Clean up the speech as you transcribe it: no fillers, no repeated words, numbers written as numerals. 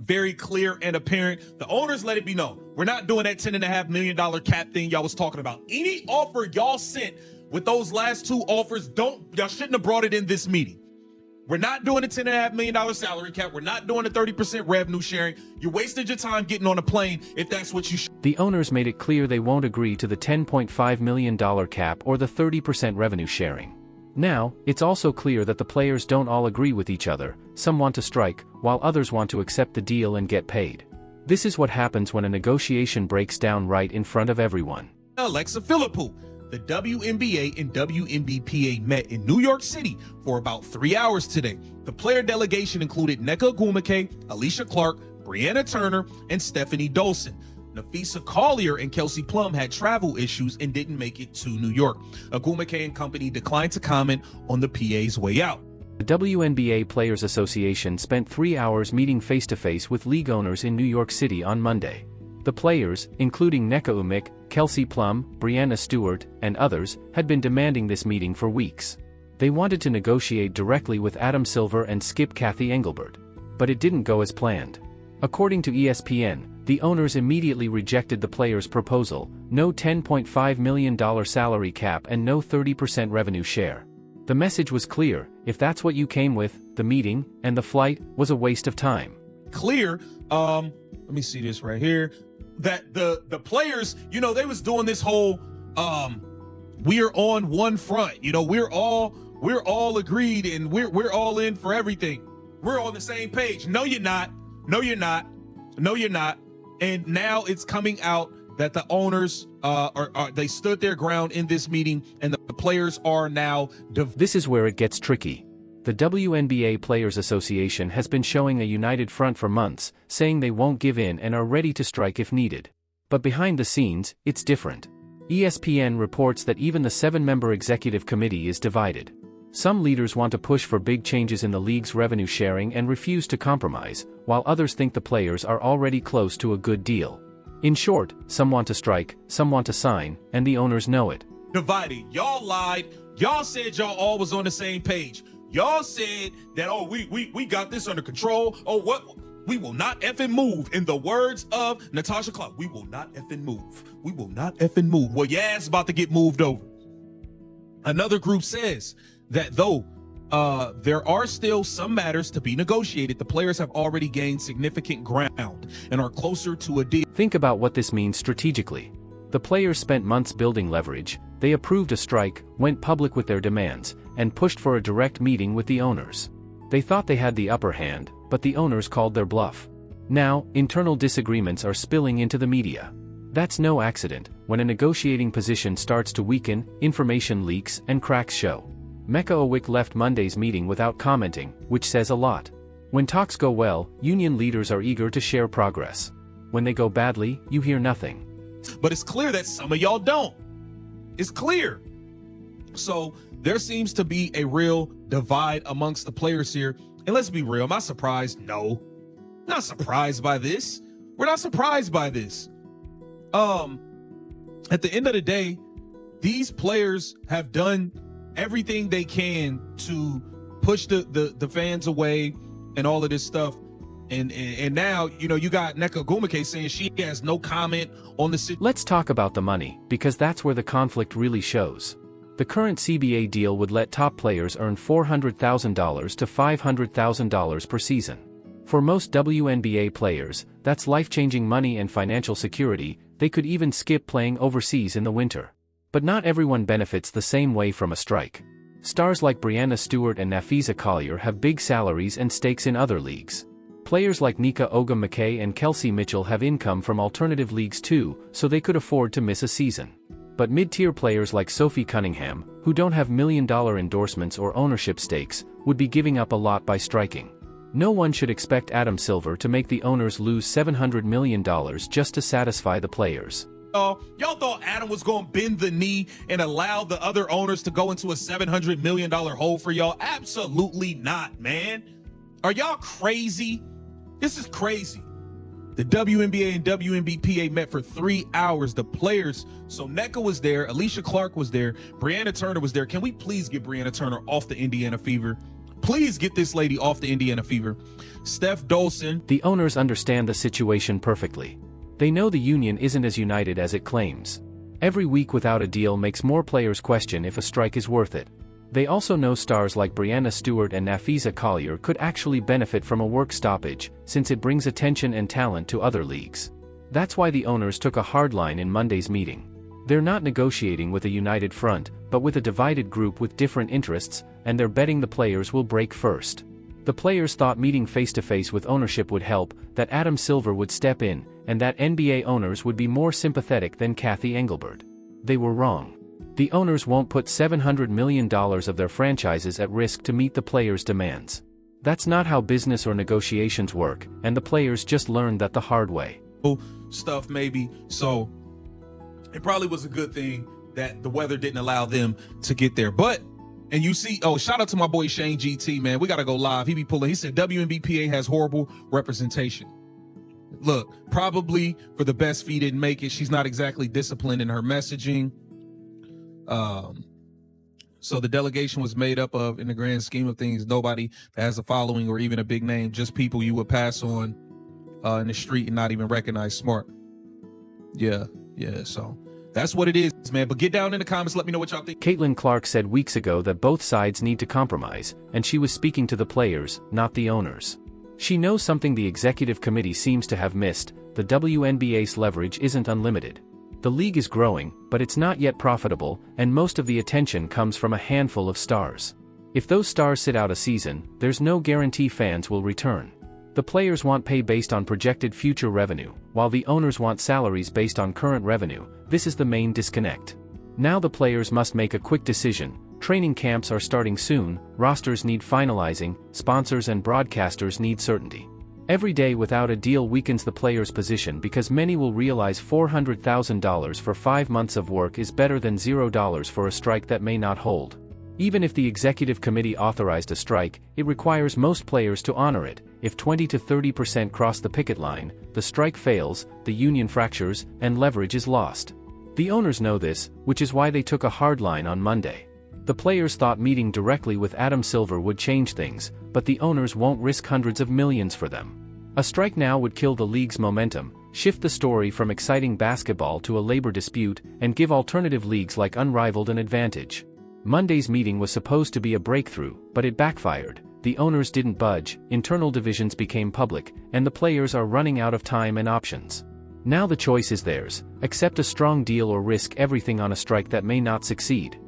very clear and apparent. The owners let it be known. We're not doing that $10.5 million cap thing y'all was talking about. Any offer y'all sent with those last two offers, y'all shouldn't have brought it in this meeting. We're not doing a $10.5 million salary cap. We're not doing a 30% revenue sharing. You wasted your time getting on a plane if that's what you should. The owners made it clear they won't agree to the $10.5 million cap or the 30% revenue sharing. Now, it's also clear that the players don't all agree with each other. Some want to strike, while others want to accept the deal and get paid. This is what happens when a negotiation breaks down right in front of everyone. Alexa Philippou. The WNBA and WNBPA met in New York City for about 3 hours today. The player delegation included Nneka Ogwumike, Alicia Clark, Brianna Turner, and Stephanie Dolson. Nafisa Collier and Kelsey Plum had travel issues and didn't make it to New York. Ogwumike and company declined to comment on the PA's way out. The WNBA Players Association spent 3 hours meeting face-to-face with league owners in New York City on Monday. The players, including Nneka Ogwumike, Kelsey Plum, Brianna Stewart, and others, had been demanding this meeting for weeks. They wanted to negotiate directly with Adam Silver and skip Kathy Engelbert. But it didn't go as planned. According to ESPN, the owners immediately rejected the players' proposal: no $10.5 million salary cap and no 30% revenue share. The message was clear: if that's what you came with, the meeting and the flight was a waste of time. Clear, let me see this right here, that the players, they was doing this whole, we're on one front, we're all agreed and we're all in for everything. We're on the same page. No, you're not. No, you're not. No, you're not. And now it's coming out that the owners they stood their ground in this meeting, and the players are now. This is where it gets tricky. The WNBA Players Association has been showing a united front for months, saying they won't give in and are ready to strike if needed. But behind the scenes, it's different. ESPN reports that even the 7-member executive committee is divided. Some leaders want to push for big changes in the league's revenue sharing and refuse to compromise, while others think the players are already close to a good deal. In short, some want to strike, some want to sign, and the owners know it. Divided. Y'all lied. Y'all said y'all all was on the same page. Y'all said that, we got this under control. What? We will not effing move. In the words of Natasha Clark, we will not effing move. We will not effing move. Well, your ass about to get moved over. Another group says that though there are still some matters to be negotiated, the players have already gained significant ground and are closer to a deal. Think about what this means strategically. The players spent months building leverage. They approved a strike, went public with their demands, and pushed for a direct meeting with the owners. They thought they had the upper hand, but the owners called their bluff. Now, internal disagreements are spilling into the media. That's no accident. When a negotiating position starts to weaken, information leaks and cracks show. Nneka Ogwumike left Monday's meeting without commenting, which says a lot. When talks go well, union leaders are eager to share progress. When they go badly, you hear nothing. But it's clear that some of y'all don't. It's clear. So there seems to be a real divide amongst the players here. And let's be real, am I surprised? No. Not surprised by this. We're not surprised by this. At the end of the day, these players have done everything they can to push the fans away and all of this stuff. And now, you got Nneka Ogwumike saying she has no comment on the situation. Let's talk about the money, because that's where the conflict really shows. The current CBA deal would let top players earn $400,000 to $500,000 per season. For most WNBA players, that's life-changing money and financial security. They could even skip playing overseas in the winter. But not everyone benefits the same way from a strike. Stars like Brianna Stewart and Nafisa Collier have big salaries and stakes in other leagues. Players like Nneka Ogwumike and Kelsey Mitchell have income from alternative leagues too, so they could afford to miss a season. But mid-tier players like Sophie Cunningham, who don't have million-dollar endorsements or ownership stakes, would be giving up a lot by striking. No one should expect Adam Silver to make the owners lose $700 million just to satisfy the players. Y'all thought Adam was going to bend the knee and allow the other owners to go into a $700 million hole for y'all? Absolutely not, man. Are y'all crazy? This is crazy. The WNBA and WNBPA met for 3 hours. The players, so Nneka was there, Alicia Clark was there, Brianna Turner was there. Can we please get Brianna Turner off the Indiana Fever? Please get this lady off the Indiana Fever. Steph Dolson. The owners understand the situation perfectly. They know the union isn't as united as it claims. Every week without a deal makes more players question if a strike is worth it. They also know stars like Brianna Stewart and Nafisa Collier could actually benefit from a work stoppage, since it brings attention and talent to other leagues. That's why the owners took a hard line in Monday's meeting. They're not negotiating with a united front, but with a divided group with different interests, and they're betting the players will break first. The players thought meeting face-to-face with ownership would help, that Adam Silver would step in, and that NBA owners would be more sympathetic than Kathy Engelbert. They were wrong. The owners won't put $700 million of their franchises at risk to meet the players' demands. That's not how business or negotiations work, and the players just learned that the hard way. Stuff maybe, so it probably was a good thing that the weather didn't allow them to get there. But, and you see, shout out to my boy Shane GT, man. We got to go live. He said WNBPA has horrible representation. Look, probably for the best fee didn't make it. She's not exactly disciplined in her messaging. So the delegation was made up of, in the grand scheme of things, nobody that has a following or even a big name, just people you would pass on in the street and not even recognize. Smart. Yeah, so that's what it is, man. But get down in the comments, let me know what y'all think. Caitlin Clark said weeks ago that both sides need to compromise, and she was speaking to the players, not the owners. She knows something the executive committee seems to have missed: the WNBA's leverage isn't unlimited. The league is growing, but it's not yet profitable, and most of the attention comes from a handful of stars. If those stars sit out a season, there's no guarantee fans will return. The players want pay based on projected future revenue, while the owners want salaries based on current revenue. This is the main disconnect. Now the players must make a quick decision. Training camps are starting soon, rosters need finalizing, sponsors and broadcasters need certainty. Every day without a deal weakens the players' position because many will realize $400,000 for 5 months of work is better than $0 for a strike that may not hold. Even if the executive committee authorized a strike, it requires most players to honor it. If 20 to 30% cross the picket line, the strike fails, the union fractures, and leverage is lost. The owners know this, which is why they took a hard line on Monday. The players thought meeting directly with Adam Silver would change things, but the owners won't risk hundreds of millions for them. A strike now would kill the league's momentum, shift the story from exciting basketball to a labor dispute, and give alternative leagues like Unrivaled an advantage. Monday's meeting was supposed to be a breakthrough, but it backfired. The owners didn't budge, internal divisions became public, and the players are running out of time and options. Now the choice is theirs: accept a strong deal or risk everything on a strike that may not succeed.